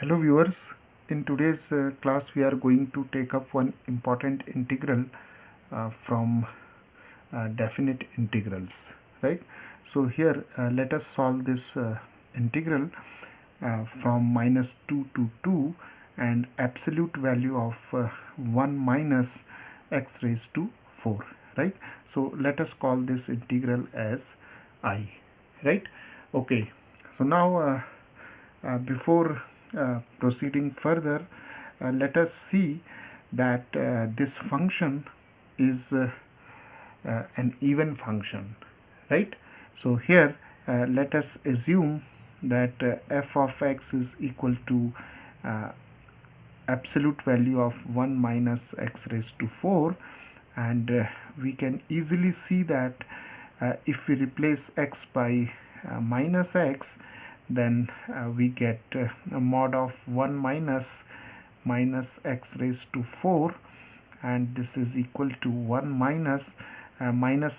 Hello viewers, in today's class we are going to take up one important integral from definite integrals, right? So here let us solve this integral from minus 2 to 2 and absolute value of 1 minus x raised to 4, right? So let us call this integral as I, right? Okay, so now before proceeding further, let us see that this function is an even function, right? So here let us assume that f of x is equal to uh, absolute value of 1 minus x raised to 4, and we can easily see that if we replace x by minus x, then we get a mod of 1 minus x raised to 4, and this is equal to 1 minus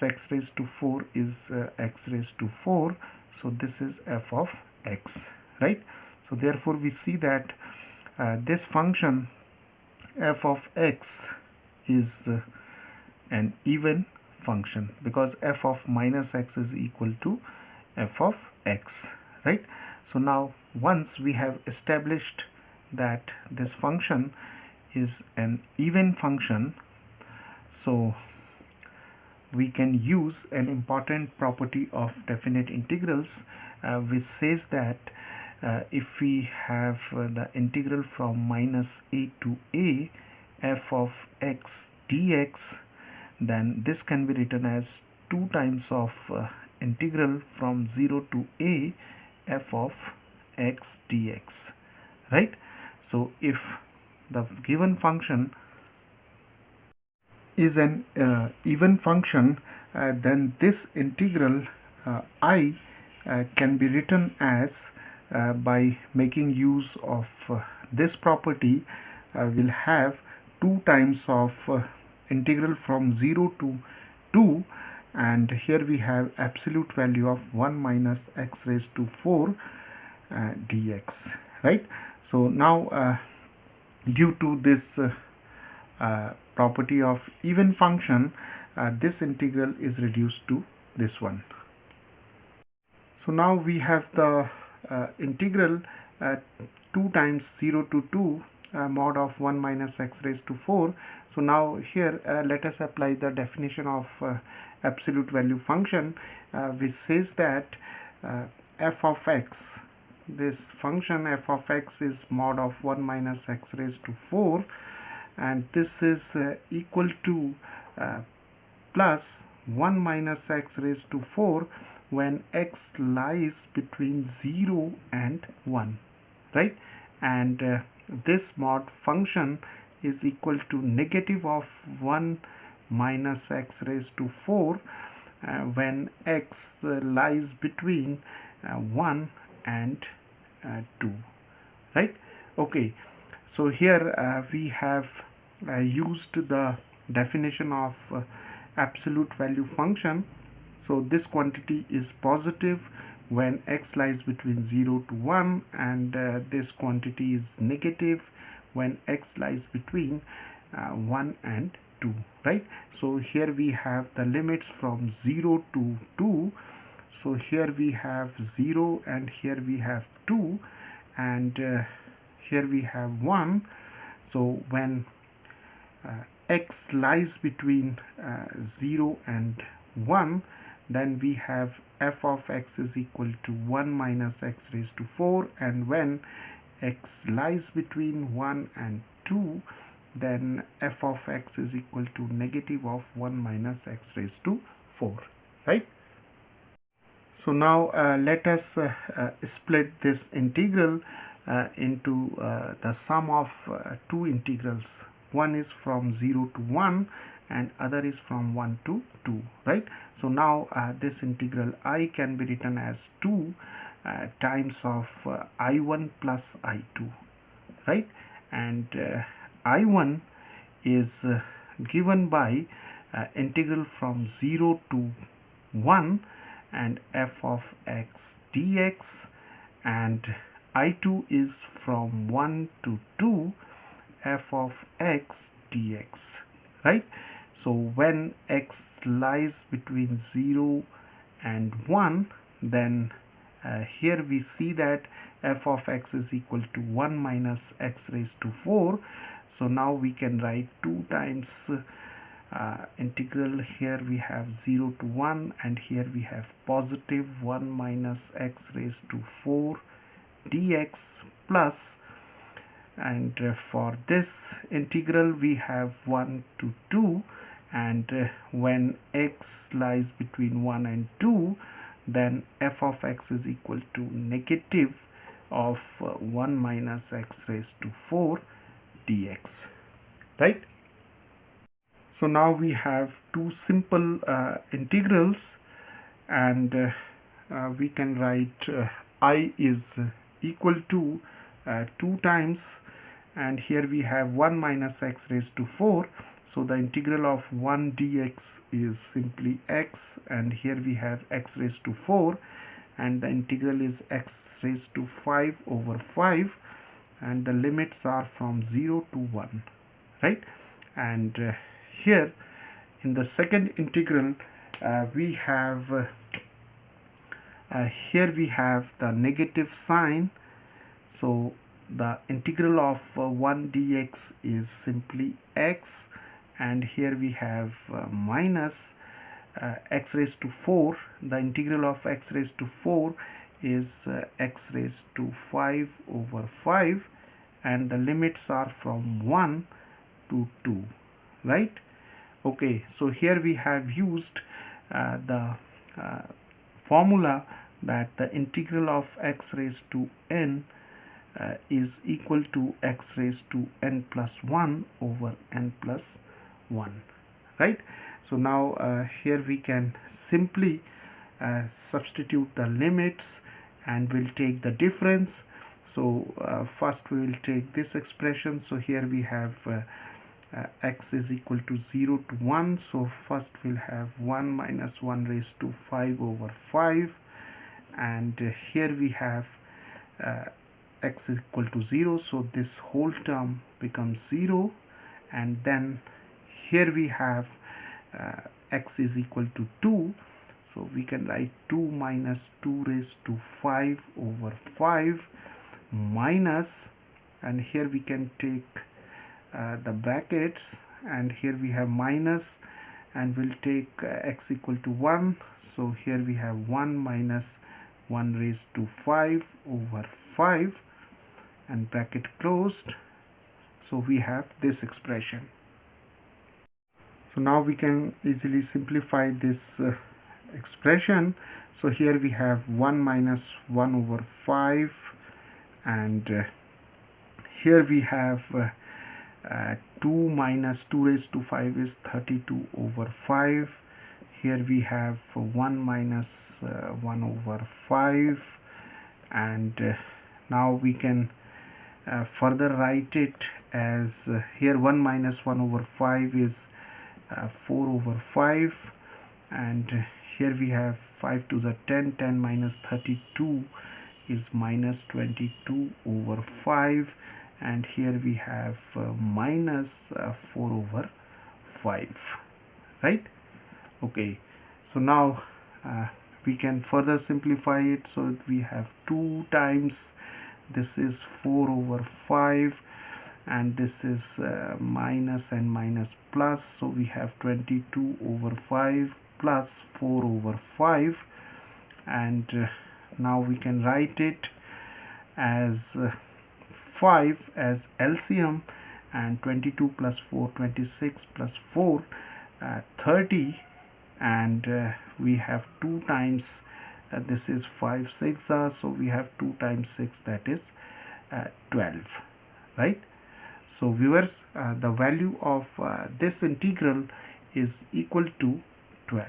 x raised to 4 is x raised to 4, so this is f of x, right? So therefore we see that this function f of x is an even function because f of minus x is equal to f of x, right? So now once we have established that this function is an even function, so we can use an important property of definite integrals which says that if we have the integral from minus a to a f of x dx, then this can be written as 2 times of integral from 0 to a f of x dx, right? So if the given function is an even function, then this integral I can be written as by making use of this property, will have 2 times of integral from 0 to 2, and here we have absolute value of 1 minus x raised to 4 dx, right? So now due to this property of even function, this integral is reduced to this one. So now we have the integral 2 times 0 to 2 mod of 1 minus x raised to 4. So now here let us apply the definition of absolute value function, which says that f of x, this function f of x is mod of 1 minus x raised to 4, and this is equal to plus 1 minus x raised to 4 when x lies between 0 and 1, right? And this mod function is equal to negative of 1 minus x raised to 4 when x lies between 1 and 2, right? Okay, so here we have used the definition of absolute value function. So this quantity is positive when x lies between 0 to 1, and this quantity is negative when x lies between 1 and 2, right? So here we have the limits from 0 to 2. So here we have 0 and here we have 2, and here we have 1. So when x lies between 0 and 1, then we have f of x is equal to 1 minus x raised to 4, and when x lies between 1 and 2, then f of x is equal to negative of 1 minus x raised to 4, right? So now let us split this integral into the sum of two integrals. One is from 0 to 1 and other is from 1 to 2, right? So now this integral I can be written as 2 times of I1 plus I2, right? And I1 is given by integral from 0 to 1 and f of x dx, and I2 is from 1 to 2 f of x dx, right? So when x lies between 0 and 1, then here we see that f of x is equal to 1 minus x raised to 4. So now we can write 2 times integral. Here we have 0 to 1, and here we have positive 1 minus x raised to 4 dx plus, and for this integral we have 1 to 2, and when x lies between 1 and 2, then f of x is equal to negative of 1 minus x raised to 4 dx, right? So now we have two simple integrals, and we can write I is equal to 2 times, and here we have 1 minus x raised to 4. So the integral of 1 dx is simply x, and here we have x raised to 4, and the integral is x raised to 5 over 5, and the limits are from 0 to 1, right? And here in the second integral we have here we have the negative sign. So the integral of 1 dx is simply x, and here we have minus x raised to 4. The integral of x raised to 4 is x raised to 5 over 5, and the limits are from 1 to 2, right? Okay, so here we have used the formula that the integral of x raised to n is equal to x raised to n plus 1 over n plus 1, right? So now here we can simply substitute the limits, and we'll take the difference. So first we will take this expression. So here we have x is equal to 0 to 1. So first we'll have 1 minus 1 raised to 5 over 5, and here we have x is equal to 0, so this whole term becomes 0, and then here we have x is equal to 2, so we can write 2 minus 2 raised to 5 over 5 minus, and here we can take the brackets, and here we have minus, and we'll take x equal to 1, so here we have 1 minus 1 raised to 5 over 5, and bracket closed. So we have this expression. So now we can easily simplify this expression. So here we have 1 minus 1 over 5, and here we have 2 minus 2 raised to 5 is 32 over 5. Here we have 1 minus 1 over 5, and now we can further write it as here 1 minus 1 over 5 is 4 over 5, and here we have 5 to the 10, 10 minus 32 is minus 22 over 5, and here we have minus 4 over 5, right? Okay, so now we can further simplify it. So we have 2 times, this is 4 over 5, and this is minus and minus plus, so we have 22 over 5 plus 4 over 5, and now we can write it as 5 as LCM, and 22 plus 4 26 plus 4 30, and we have 2 times this is 5 6, so we have 2 times 6, that is 12, right? So viewers, the value of this integral is equal to 12.